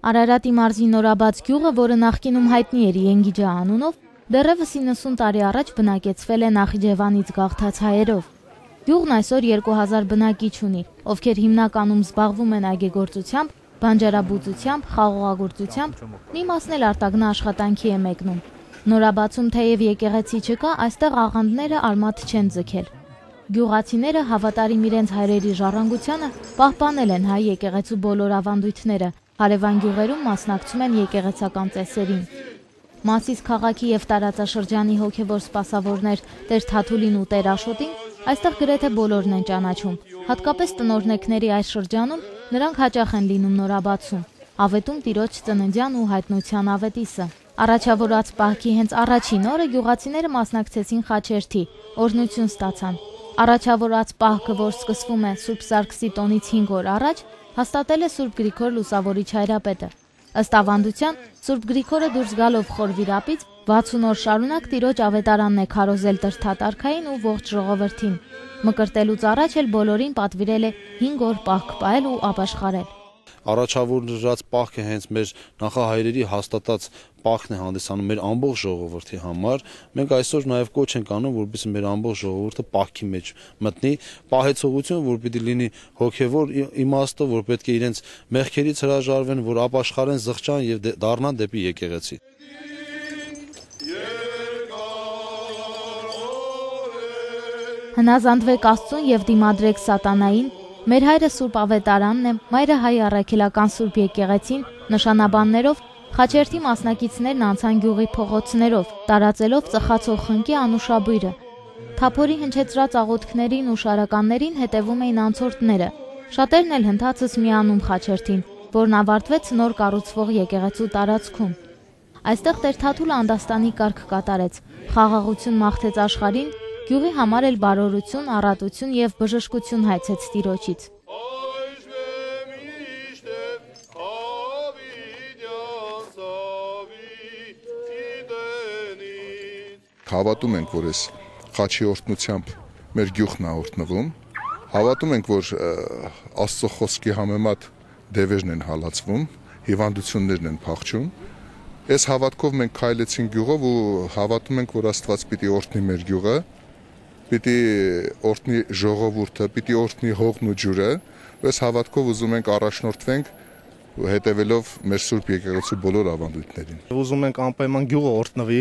Արարատի մարզի Նորաբաց գյուղը, որը նախկինում հայտնի էր Ենգիջա անունով, դեռևս 90 տարի առաջ բնակեցվել է Նախիջևանից գաղթած հայերով։ Գյուղն այսօր 2000 բնակիչ ունի, ովքեր հիմնականում զբաղվում են այգեգործությամբ, բանջարաբուծությամբ, խաղողագործությամբ, մի մասն էլ արտագնա աշխատանքի է մեկնում։ Նորաբացում թեև եկեղեցի չկա, այստեղ աղանդները արմատ չեն ձգել։ Գյուղացիները հավատարիմ իրենց հայրերի ժառանգությանը պահպանել են հայ եկեղեցու բոլոր ավանդույթները, հարևան գյուղերում մասնակցում են եկեղեցական ծեսերին։ Մասիս քաղաքի եւ տարածաշրջանի հոգեվոր սպասավորներ Տեր Թաթուլին ու Տեր Աշոտին այստեղ գրեթե բոլորն են ճանաչում։ Հատկապես տնօրնեքների այս շրջանում նրանք հաճախ են լինում Նորաբացում, ավետում Տիրոջ ծննդյան ու հայտնության ավետիսը։ Առաջավորած պահքի հենց առաջին օրը գյուղացիները մասնակցեցին խաչերթի, օրհնություն ստացան։ Առաջավորած պահքը, որ սկսվում է Սուրբ Սարգսի տոնից 5 օր առաջ, հաստատել է Սուրբ Գրիգոր Լուսավորիչ հայրապետը։ Ըստ ավանդության, Սուրբ Գրիգորը դուրս գալով խորվիրապից 60 օր շարունակ Տիրոջ ավետարանն է քարոզել տրթատարքային ու ողջ ժողովրդին։ Մկրտելուց առաջ էլ բոլորին պատվիրել է 5 օր պահք պահել ու ապաշխարել։ Առաջավորած պահքը հենց մեր նախահայրերի հաստատած պահքն է հանդիսանում մեր ամբողջ ժողովրդի համար։ Մենք այսօր նաև կոչ ենք անում, որպեսզի մեր ամբողջ ժողովուրդը պահքի մեջ մտնի, պահեցողություն, որ պիտի լինի հոգևոր իմաստով, որ պետք է իրենց մեղքերից հրաժարվեն, որ ապաշխարեն, զղջան եւ դառնան դեպի եկեղեցի։ Հնազանդվեք Աստծուն եւ դիմադրեք սատանային։ Մեր հայրը Սուրբ Ավետարանն է, մայրը հայ առաքելական Սուրբ եկեղեցին, նշանաբաններով խաչերթի մասնակիցներն անցան գյուղի փողոցներով, տարածելով ծխացող խնկի անուշաբույրը։ Թափորի հնչեցրած աղոթքներին ու շարականներին հետևում էին անցորդները։ Շատերն էլ հնդածս միանում խաչերթին, որն ավարտվեց նոր կառուցվող եկեղեցու տարածքում։ Այստեղ Տեր Թաթուլը անդաստանի կարգ կատարեց, խաղաղություն մաղթեց աշխարհին, գյուղի համար էլ բարօրություն, առատություն եւ բժշկություն հայցեց Տիրոջից։ Հավատում ենք, որ այս խաչի օրհնությամբ մեր գյուղն է օրհնվում։ Հավատում ենք, որ Աստծո խոսքի համեմատ դևերն են հալածվում, հիվանդություններն են փախչում։ Այս հավատքով մենք քայլեցինք գյուղով ու հավատում ենք, որ Աստված պիտի օրհնի մեր գյուղը, պիտի օրհնի ժողովուրդը, պիտի օրհնի հողն ու ջուրը։ Այս հավատքով ուզում ենք առաջնորդվենք հետևելով մեր Սուրբ եկեղեցու բոլոր ավանդույթներին։ Ուզում ենք անպայման գյուղը օրհնվի,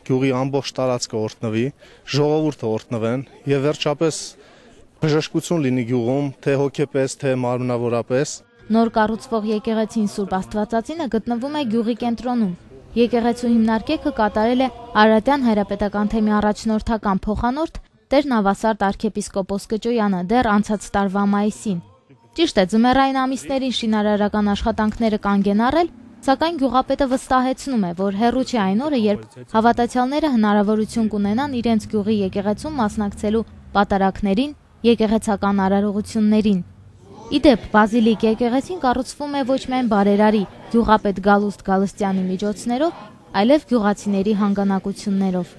գյուղի ամբողջ տարածքը օրհնվի, ժողովուրդը օրհնվեն եւ վերջապես բժշկություն լինի գյուղում, թե հոգեպես, թե մարմնավորապես։ Նոր կառուցվող եկեղեցին Սուրբ Աստվածածինը գտնվում է գյուղի կենտրոնում։ Եկեղեցու հիմնարկեքը կատարել է Արարատյան հայրապետական թեմի առաջնորդական փոխանորդ Տեր Նավասարդ arczepiskopos Կճոյանը դեռ անցած տարվա մայիսին։ Ճիշտ է, ձմեռային ամիսներին շինարարական աշխատանքները կանգ են առել, սակայն գյուղապետը վստահեցնում է, որ հեռու չէ այն օրը, երբ հավատացյալները հնարավորություն կունենան իրենց գյուղի եկեղեցում մասնակցելու պատարակներին, եկեղեցական արարողություններին։ Իդեպ, Բազիլիկ եկեղեցին կառուցվում է ոչ միայն բարերարի գյուղապետ Գալուստ Գալստյանի միջոցներով, այլև գյուղացիների հանգանակություններով։